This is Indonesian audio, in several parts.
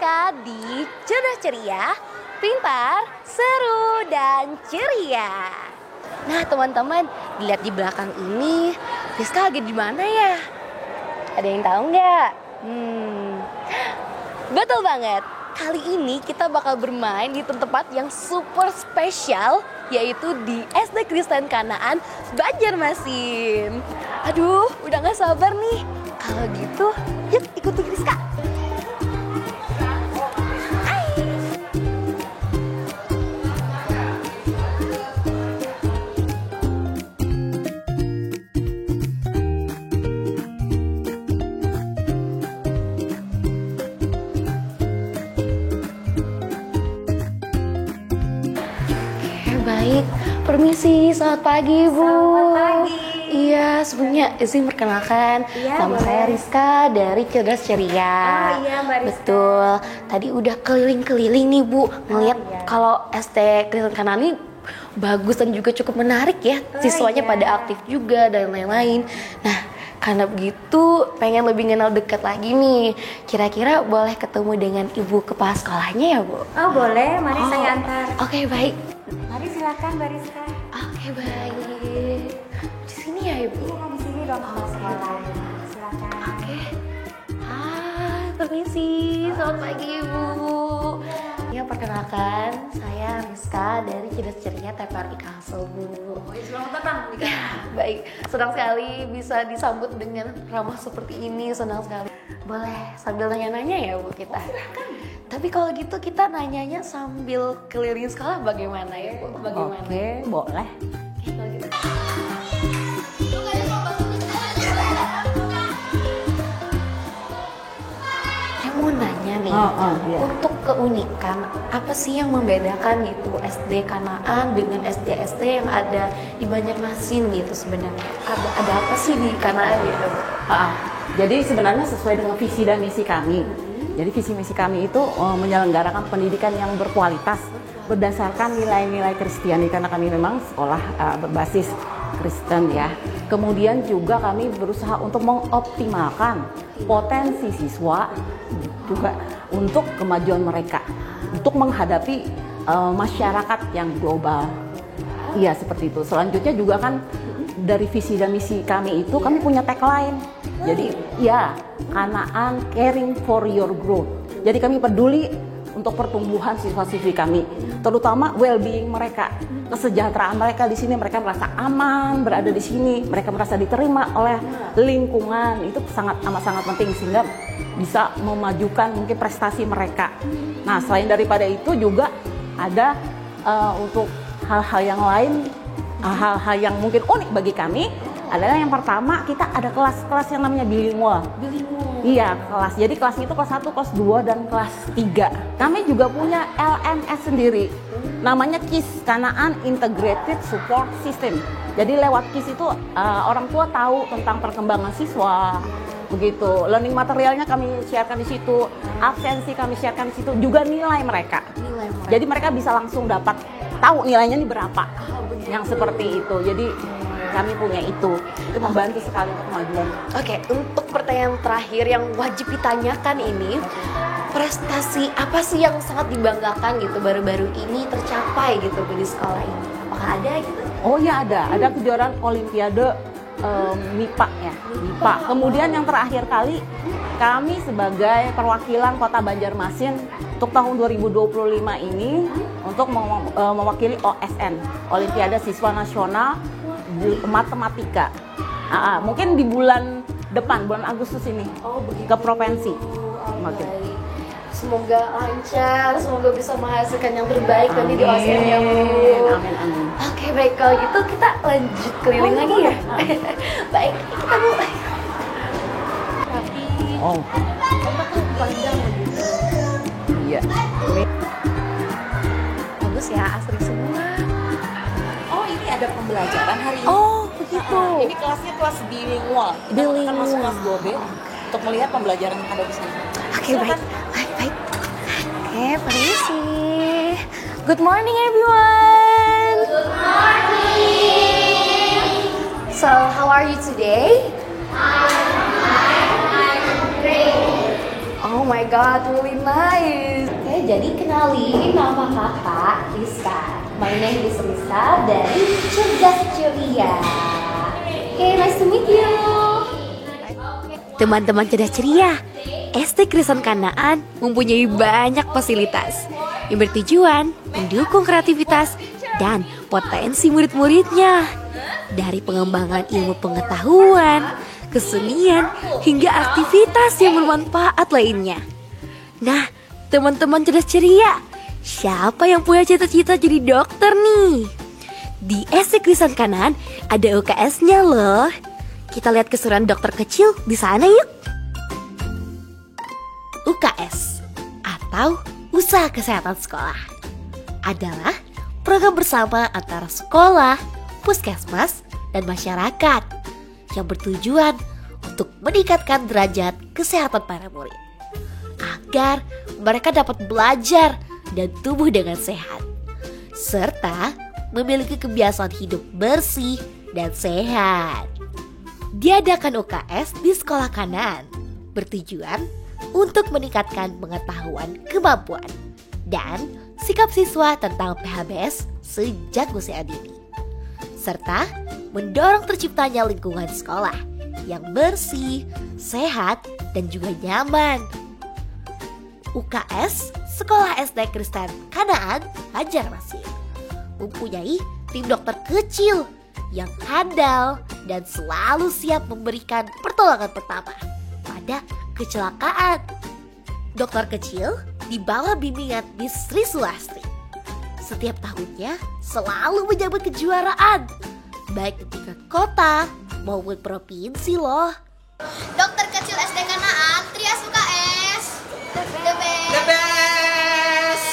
Rizka di Cerdas Ceria, Pintar, Seru, dan Ceria. Nah teman-teman, dilihat di belakang ini, Rizka lagi di mana ya? Ada yang tahu nggak? Betul banget. Kali ini kita bakal bermain di tempat yang super spesial, yaitu di SD Kristen Kanaan Banjarmasin. Aduh, udah gak sabar nih. Kalau gitu, yuk ikuti Rizka. Baik, permisi, selamat pagi Bu. Selamat pagi. Iya, sebelumnya izin perkenalkan, nama saya Rizka dari Cerdas Ceria. Oh iya Mbak Rizka. Betul, tadi udah keliling-keliling nih Bu, ngeliat kalau SD Kristen Kanaan ini bagus dan juga cukup menarik ya. Siswanya pada aktif juga dan lain-lain. Nah, karena begitu pengen lebih kenal dekat lagi nih. Kira-kira boleh ketemu dengan Ibu Kepala Sekolahnya ya Bu? Oh boleh, mari saya antar. Oke, baik. Mari silakan Mbak Rizka. Oke, baik. Di sini ya Ibu? Iya di sini dong Mbak sekolah. Silakan. Oke. Hai, permisi. Selamat pagi Ibu. Ya, perkenalkan, saya Rizka dari Cerdas Ceria TPRI Kalsel Bu. Selamat datang. Ya, baik. Senang sekali bisa disambut dengan ramah seperti ini. Senang sekali. Boleh sambil nanya-nanya ya Bu kita? Silakan. Tapi kalau gitu kita nanyanya sambil keliling sekolah bagaimana ya Bu? Bagaimana? Oke, boleh. Oke, kalau gitu. Saya mau nanya nih, Iya. untuk keunikan apa sih yang membedakan gitu SD Kanaan dengan SD yang ada di Banjarmasin gitu sebenarnya? Ada apa sih di Kanaan gitu? Jadi sebenarnya sesuai dengan visi dan misi kami. Jadi visi misi kami itu menyelenggarakan pendidikan yang berkualitas berdasarkan nilai-nilai Kristiani karena kami memang sekolah berbasis Kristen ya. Kemudian juga kami berusaha untuk mengoptimalkan potensi siswa juga untuk kemajuan mereka untuk menghadapi masyarakat yang global. Iya seperti itu. Selanjutnya juga kan dari visi dan misi kami itu kami punya tagline. Jadi ya, Kanaan caring for your growth. Jadi kami peduli untuk pertumbuhan siswa-siswi kami, terutama well-being mereka, kesejahteraan mereka di sini. Mereka merasa aman berada di sini, mereka merasa diterima oleh lingkungan. Itu sangat penting sehingga bisa memajukan mungkin prestasi mereka. Nah, selain daripada itu juga ada untuk hal-hal yang lain, hal-hal yang mungkin unik bagi kami adalah yang pertama kita ada kelas-kelas yang namanya bilingual. Iya, kelas. Jadi kelasnya itu kelas 1, kelas 2, dan kelas 3. Kami juga punya LMS sendiri. Namanya KIS, Kanaan Integrated Support System. Jadi lewat KIS itu orang tua tahu tentang perkembangan siswa. Begitu. Learning materialnya kami sharekan di situ, absensi kami sharekan di situ, juga nilai mereka. Jadi mereka bisa langsung dapat tahu nilainya ini berapa. Yang seperti itu. Jadi kami punya itu membantu sekali untuk kemajuan. Oke, untuk pertanyaan terakhir yang wajib ditanyakan ini, prestasi apa sih yang sangat dibanggakan gitu baru-baru ini tercapai gitu di sekolah ini? Apakah ada gitu? Oh ya ada kejuaraan Olimpiade MIPA ya, MIPA. Kemudian yang terakhir kali kami sebagai perwakilan Kota Banjarmasin untuk tahun 2025 ini untuk mewakili OSN, Olimpiade Siswa Nasional Matematika. Mungkin di bulan depan, bulan Agustus ini, ke provinsi. Baik. Semoga lancar, semoga bisa menghasilkan yang terbaik nanti di OSN-nya Bu. Amin. Oke, baik, kalau gitu kita lanjut keliling lagi ya. Baik, kita Bu. Rapi. Otak tuh panjang gitu. Iya. Bagus ya, asri semua. Oh ini ada pembelajaran hari ini. Oh, begitu. Ini kelasnya kelas bilingual. Kita akan masuk kelas 2B untuk melihat pembelajaran yang ada di sini. Oke, baik. Oke, permisi. Good morning everyone. Good morning. So, how are you today? I'm great. Oh my god, really nice. Oke, jadi kenalin nama kakak Rizka. My name is Rizka dari Cerdas Ceria. Oke, nice to meet you. Teman-teman cerdas ceria, SD Kristen Kanaan mempunyai banyak fasilitas yang bertujuan mendukung kreativitas dan potensi murid-muridnya. Dari pengembangan ilmu pengetahuan, kesenian, hingga aktivitas yang bermanfaat lainnya. Nah, teman-teman cerdas ceria, siapa yang punya cita-cita jadi dokter nih? Di SD Kristen Kanaan ada UKS-nya loh. Kita lihat keseruan dokter kecil di sana yuk. UKS atau Usaha Kesehatan Sekolah adalah program bersama antara sekolah, puskesmas, dan masyarakat yang bertujuan untuk meningkatkan derajat kesehatan para murid agar mereka dapat belajar dan tumbuh dengan sehat serta memiliki kebiasaan hidup bersih dan sehat. Diadakan UKS di sekolah Kanaan bertujuan untuk meningkatkan pengetahuan kemampuan dan sikap siswa tentang PHBS sejak usia dini, serta mendorong terciptanya lingkungan sekolah yang bersih, sehat, dan juga nyaman. UKS Sekolah SD Kristen Kanaan Banjarmasin mempunyai tim dokter kecil yang handal dan selalu siap memberikan pertolongan pertama pada kecelakaan. Dokter kecil di bawah bimbingan Miss Sri Sulastri setiap tahunnya selalu menyambut kejuaraan baik di tingkat kota maupun provinsi loh. Dokter kecil SD Kanaan, Trias UKS. The best. The best.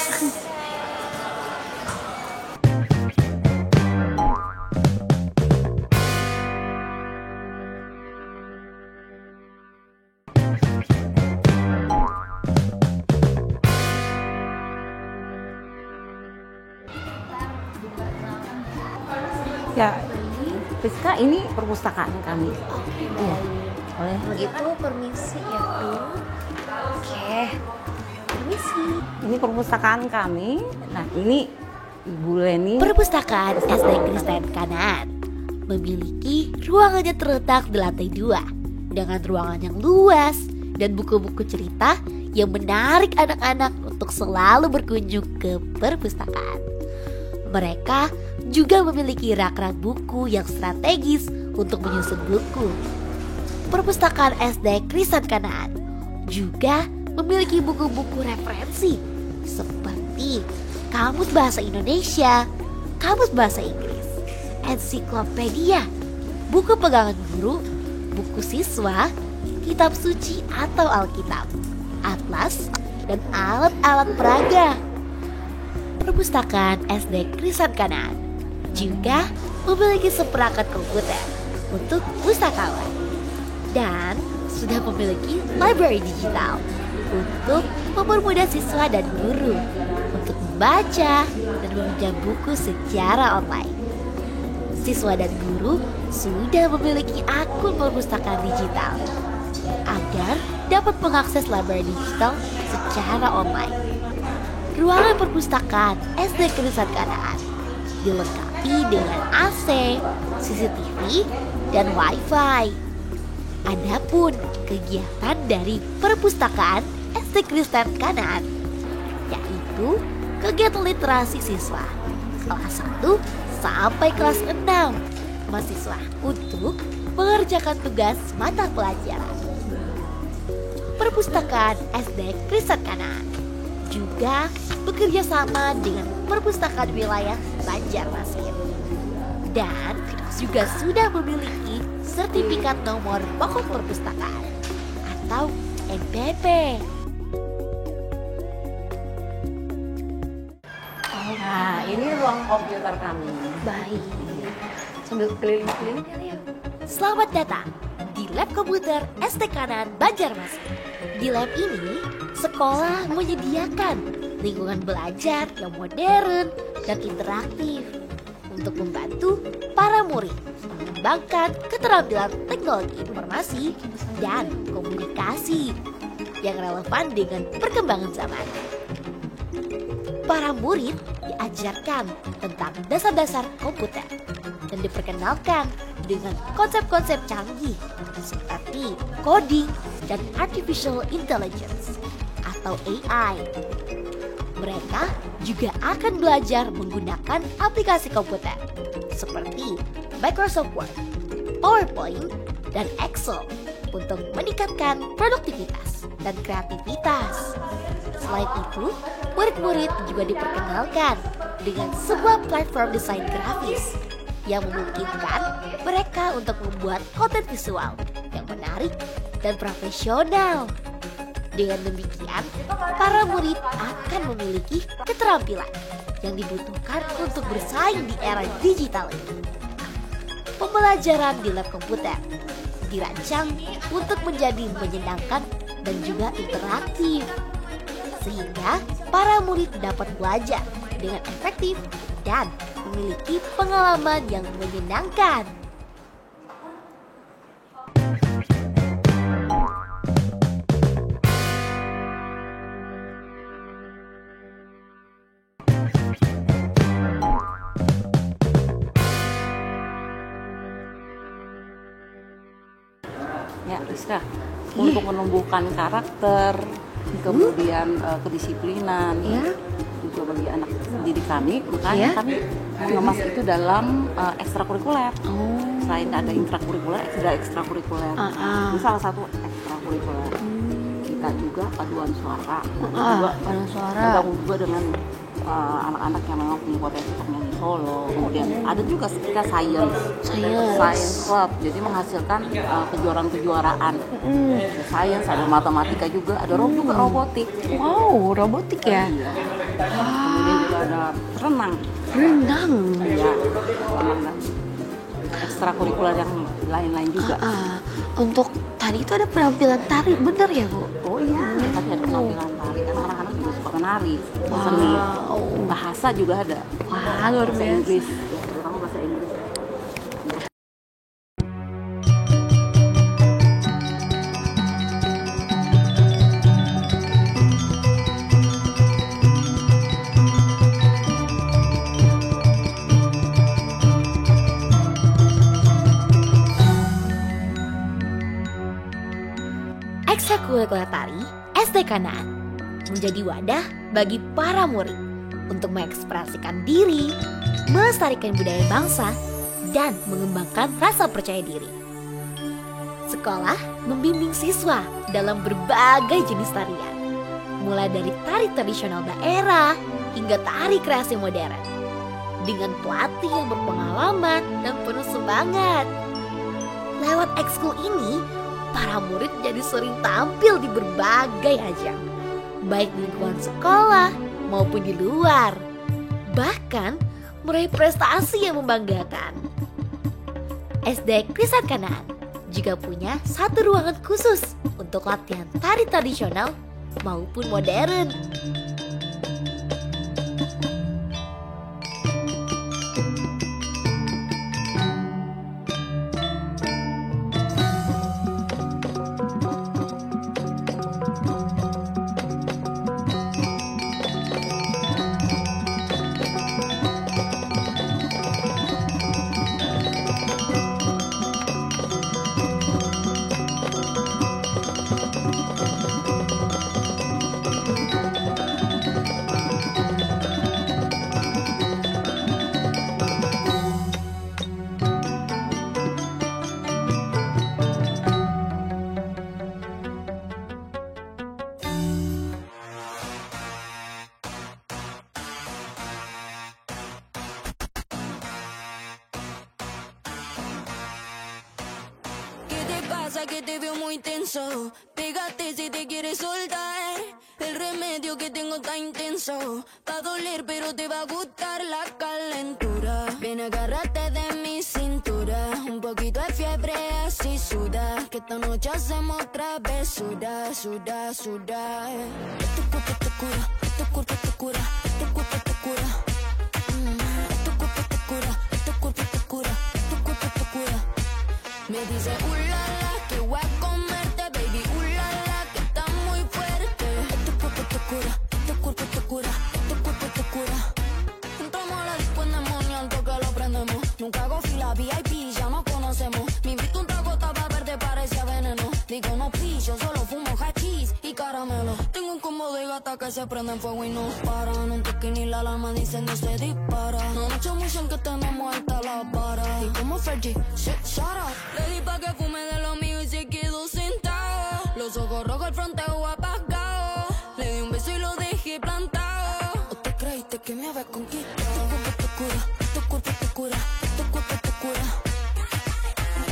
Ya, Rizka, ini perpustakaan kami. Iya. Boleh. Begitu permisi ya Bu. Oke. Permisi. Ini perpustakaan kami. Nah, ini Ibu Leni. Perpustakaan SD Kristen Kanaan memiliki ruangannya terletak di lantai 2 dengan ruangan yang luas dan buku-buku cerita yang menarik anak-anak untuk selalu berkunjung ke perpustakaan. Mereka juga memiliki rak-rak buku yang strategis untuk menyusun buku. Perpustakaan SD Kristen Kanaan juga memiliki buku-buku referensi seperti Kamus Bahasa Indonesia, Kamus Bahasa Inggris, ensiklopedia, buku pegangan guru, buku siswa, kitab suci atau Alkitab, atlas, dan alat-alat peraga. Perpustakaan SD Kristen Kanaan juga memiliki seperangkat komputer untuk pustakawan dan sudah memiliki library digital untuk mempermudah siswa dan guru untuk membaca dan meminjam buku secara online. Siswa dan guru sudah memiliki akun perpustakaan digital agar dapat mengakses library digital secara online. Ruangan perpustakaan SD Kristen Kanaan dilengkapi dengan AC, CCTV, dan Wi-Fi. Adapun kegiatan dari perpustakaan SD Kristen Kanaan yaitu kegiatan literasi siswa kelas 1 sampai kelas 6 mahasiswa untuk mengerjakan tugas mata pelajaran. Perpustakaan SD Kristen Kanaan juga bekerja sama dengan perpustakaan wilayah Banjarmasin dan juga sudah memiliki sertifikat nomor pokok perpustakaan atau NPP. Nah, ini ruang komputer kami. Baik. Sambil keliling-keliling kali ya. Selamat datang di Lab Komputer SD Kanaan Banjarmasin. Di lab ini, sekolah menyediakan lingkungan belajar yang modern dan interaktif untuk membantu para murid mengembangkan keterampilan teknologi informasi dan komunikasi. yang relevan dengan perkembangan zaman. Para murid diajarkan tentang dasar-dasar komputer dan diperkenalkan dengan konsep-konsep canggih seperti coding dan artificial intelligence atau AI. Mereka juga akan belajar menggunakan aplikasi komputer seperti Microsoft Word, PowerPoint, dan Excel untuk meningkatkan produktivitas dan kreativitas. Selain itu, murid-murid juga diperkenalkan dengan sebuah platform desain grafis yang memungkinkan mereka untuk membuat konten visual yang menarik dan profesional. Dengan demikian, para murid akan memiliki keterampilan yang dibutuhkan untuk bersaing di era digital ini. Pembelajaran di lab komputer dirancang untuk menjadi menyenangkan dan juga interaktif, sehingga para murid dapat belajar dengan efektif dan memiliki pengalaman yang menyenangkan. Ya, Rizka, untuk menumbuhkan karakter, kemudian kedisiplinan, juga bagi anak didik kami, makanya kami mengemas itu dalam ekstrakurikuler. Selain ada intrakurikuler, ada ekstrakurikuler. Ini salah satu ekstrakurikuler. Kita juga paduan suara. Paduan suara. Bergabung juga dengan anak-anak yang memang punya potensi untuk nyanyi solo. Kemudian ada juga kita science club, jadi menghasilkan kejuaraan-kejuaraan. Ada science, ada matematika juga, ada juga robotik. Wow, robotik ya? Iya. Kemudian juga ada renang. Ya, renang dan ekstrakurikuler yang lain-lain juga. Untuk tadi itu ada penampilan tari, bener ya Bu? Oh iya, tadi ada penampilan tari, kan anak-anak juga suka menari, seni, bahasa juga ada. Wah, luar Bahasa biasa. Inggris, terutama bahasa Inggris. Ekstrakurikuler tari SD Kanaan menjadi wadah bagi para murid untuk mengekspresikan diri, melestarikan budaya bangsa, dan mengembangkan rasa percaya diri. Sekolah membimbing siswa dalam berbagai jenis tarian, mulai dari tari tradisional daerah hingga tari kreasi modern, dengan pelatih yang berpengalaman dan penuh semangat. Lewat ekskul ini, para murid jadi sering tampil di berbagai ajang, baik di lingkungan sekolah maupun di luar. Bahkan meraih prestasi yang membanggakan. SD Krisat Kanaan juga punya satu ruangan khusus untuk latihan tari tradisional maupun modern. Que te veo muy tenso, pégate si te quieres soltar. El remedio que tengo está intenso, va a doler pero te va a gustar la calentura. Ven, agárrate de mi cintura, un poquito de fiebre así suda, que esta noche hacemos travesura, suda, suda. Tu cuerpo te cura, tu cuerpo te cura, tu cuerpo te cura. Tu cuerpo te cura, tu cuerpo te cura, tu cuerpo te cura. Me dice ulala que voy a comerte, baby, ulala que está muy fuerte. la VIP, ya nos conocemos. Me invito un trago, estaba verde, parecía veneno. Digo, no pillo, solo fumo hachís y caramelo. Tengo un combo de gata que se prende en fuego y no para. No toque ni la alarma, dicen que se dispara. No mucha emoción que tenemos alta la vara. Y como Fergie, shit, shut up. Le di pa' que fume de lo mío y se quedó sentado. Los ojos rojos, el fronteo apagado. Le di un beso y lo dejé plantado. ¿O te creíste que me había conquistado? Tu cuerpo te cura, tu cuerpo te cura, tu cuerpo te cura.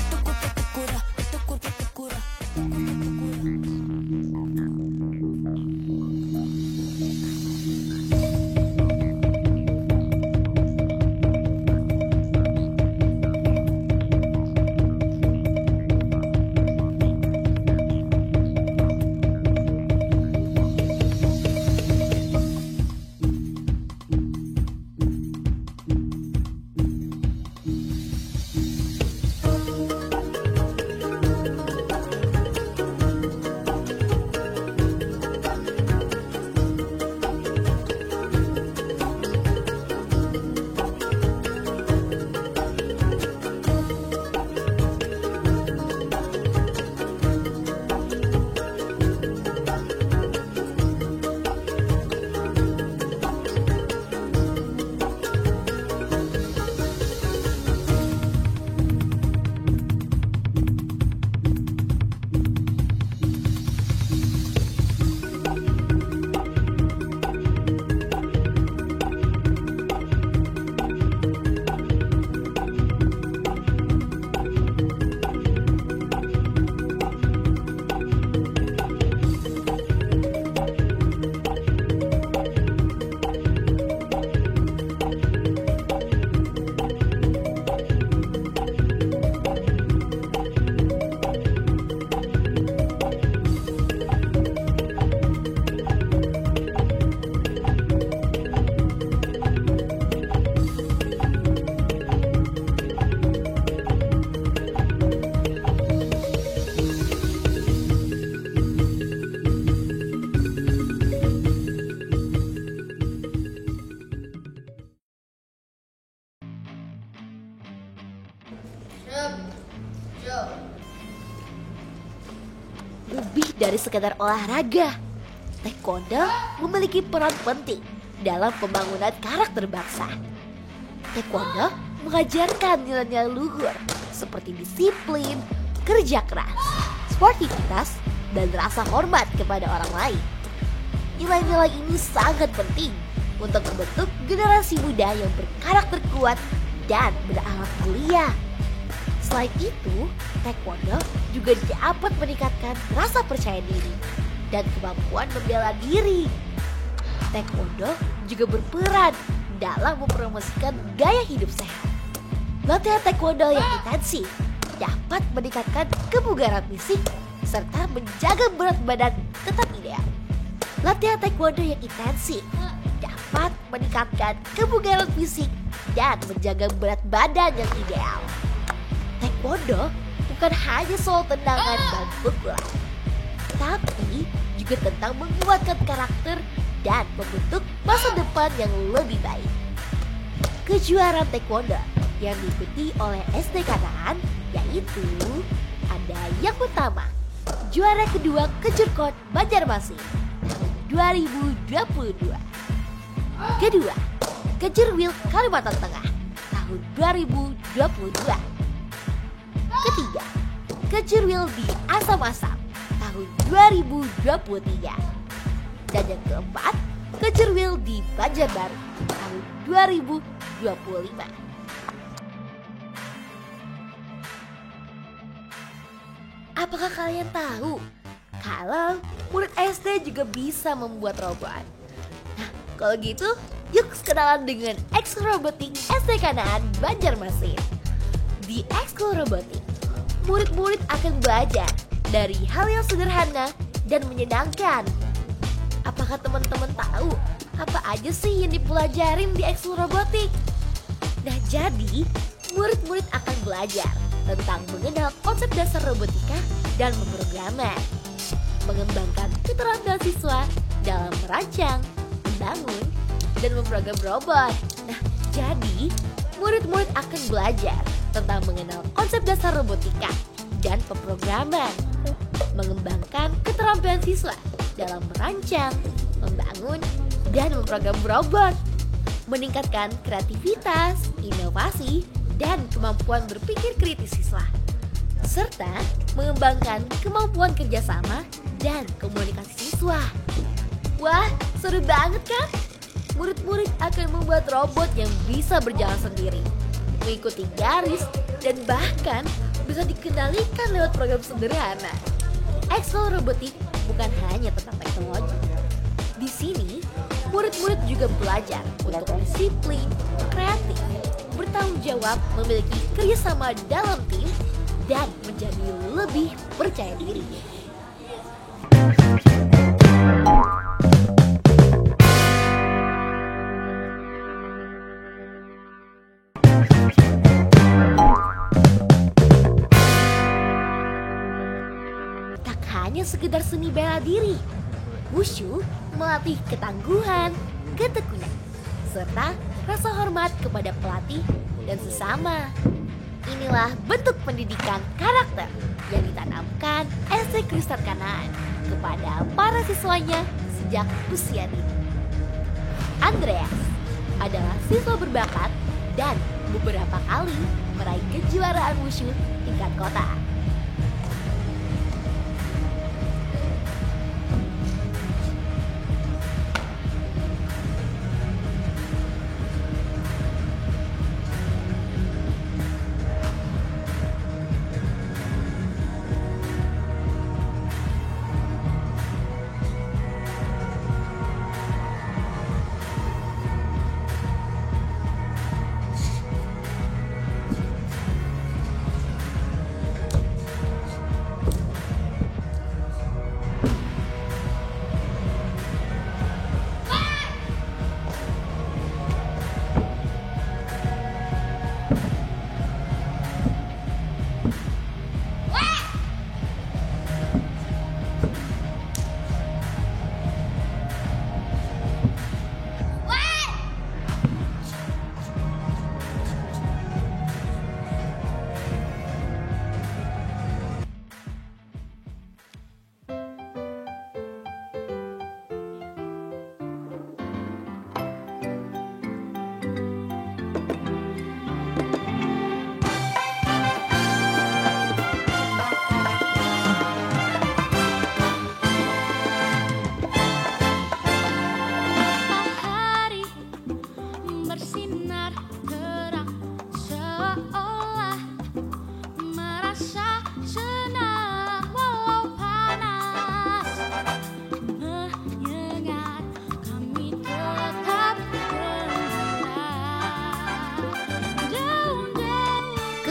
Tu cuerpo te cura, tu cuerpo te cura. Lebih dari sekedar olahraga, taekwondo memiliki peran penting dalam pembangunan karakter bangsa. Taekwondo mengajarkan nilai-nilai luhur seperti disiplin, kerja keras, sportivitas, dan rasa hormat kepada orang lain. Nilai-nilai ini sangat penting untuk membentuk generasi muda yang berkarakter kuat dan berakhlak mulia. Selain itu, taekwondo juga dapat meningkatkan rasa percaya diri dan kemampuan membela diri. Taekwondo juga berperan dalam mempromosikan gaya hidup sehat. Latihan taekwondo yang intensif dapat meningkatkan kebugaran fisik serta menjaga berat badan tetap ideal. Latihan taekwondo yang intensif dapat meningkatkan kebugaran fisik dan menjaga berat badan yang ideal. Taekwondo bukan hanya soal tendangan dan pukulan, tapi juga tentang menguatkan karakter dan membentuk masa depan yang lebih baik. Kejuaraan taekwondo yang diikuti oleh SD Kanaan yaitu ada yang pertama, juara kedua Kejurkot Banjarmasin tahun 2022. Kedua, Kejurwil Kalimantan Tengah tahun 2022. Ketiga, Kejurwil di Asam-Asam tahun 2023. Dan yang keempat, Kejurwil di Banjarbaru tahun 2025. Apakah kalian tahu kalau murid SD juga bisa membuat robot? Nah, kalau gitu, yuk kenalan dengan Ekskul Robotik SD Kanaan Banjarmasin. Di Ekskul Robotik, murid-murid akan belajar dari hal yang sederhana dan menyenangkan. Apakah teman-teman tahu apa aja sih yang dipelajarin di Ekskul Robotik? Nah, jadi murid-murid akan belajar tentang mengenal konsep dasar robotika dan memprogrammer, mengembangkan keterampilan siswa dalam merancang, membangun, dan memprogram robot. Nah, jadi murid-murid akan belajar tentang mengenal konsep dasar robotika dan pemrograman, mengembangkan keterampilan siswa dalam merancang, membangun, dan memprogram robot, meningkatkan kreativitas, inovasi, dan kemampuan berpikir kritis siswa, serta mengembangkan kemampuan kerjasama dan komunikasi siswa. Wah, seru banget kan? Murid-murid akan membuat robot yang bisa berjalan sendiri, mengikuti garis, dan bahkan bisa dikendalikan lewat program sederhana. Ekskul robotik bukan hanya tentang teknologi. Di sini, murid-murid juga belajar untuk disiplin, kreatif, bertanggung jawab, memiliki kerjasama dalam tim, dan menjadi lebih percaya diri. Tak hanya sekedar seni bela diri, wushu melatih ketangguhan, ketekunan, serta rasa hormat kepada pelatih dan sesama. Inilah bentuk pendidikan karakter yang ditanamkan SD Kristen Kanaan kepada para siswanya sejak usia dini. Andreas adalah siswa berbakat dan beberapa kali meraih kejuaraan wushu tingkat kota.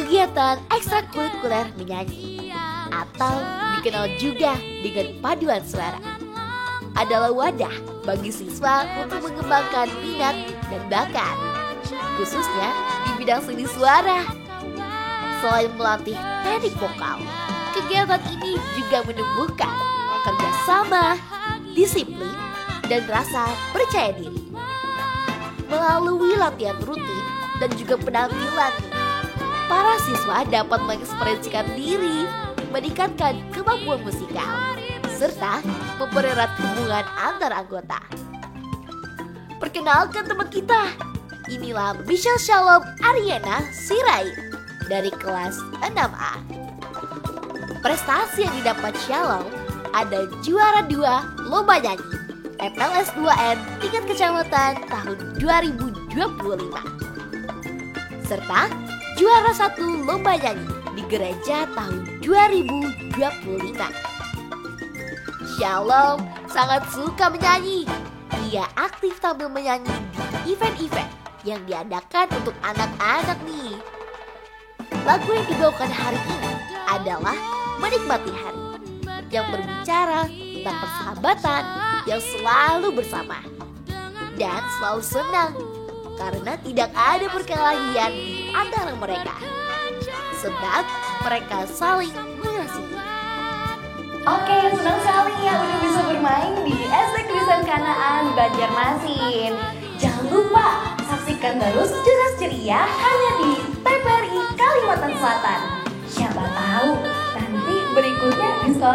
Kegiatan ekstrakurikuler menyanyi atau dikenal juga dengan paduan suara adalah wadah bagi siswa untuk mengembangkan minat dan bakat, khususnya di bidang seni suara. Selain melatih teknik vokal, kegiatan ini juga menumbuhkan kerjasama, disiplin, dan rasa percaya diri. Melalui latihan rutin dan juga penampilan, para siswa dapat mengekspresikan diri, meningkatkan kemampuan musikal, serta mempererat hubungan antar anggota. Perkenalkan teman kita, inilah Michelle Shalom Ariana Sirait dari kelas 6A. Prestasi yang didapat Shalom ada juara 2 lomba nyanyi FLS 2N tingkat kecamatan tahun 2025, serta juara 1 lomba nyanyi di gereja tahun 2025. Shalom sangat suka menyanyi. Ia aktif tampil menyanyi di event-event yang diadakan untuk anak-anak nih. Lagu yang dibawakan hari ini adalah Menikmati Hari, yang berbicara tentang persahabatan yang selalu bersama dan selalu senang karena tidak ada perkelahian di antara mereka, sebab mereka saling mengasihi. Oke, senang sekali ya udah bisa bermain di SD Kristen Kanaan Banjarmasin. Jangan lupa saksikan terus Jelas Ceria hanya di TVRI Kalimantan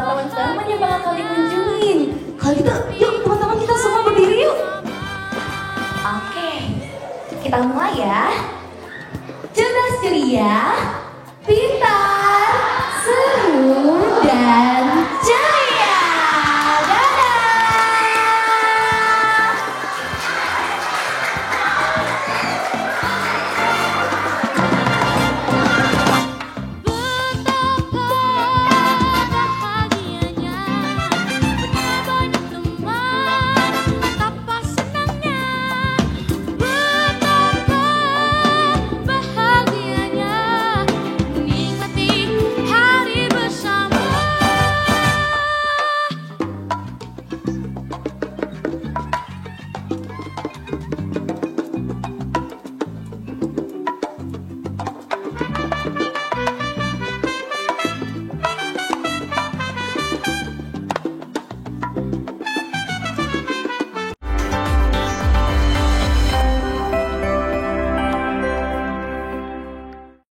teman-teman yang bakal kalian kunjungin. Kalau gitu, yuk teman-teman kita semua berdiri yuk. Oke, kita mulai ya. Cerdas ceria,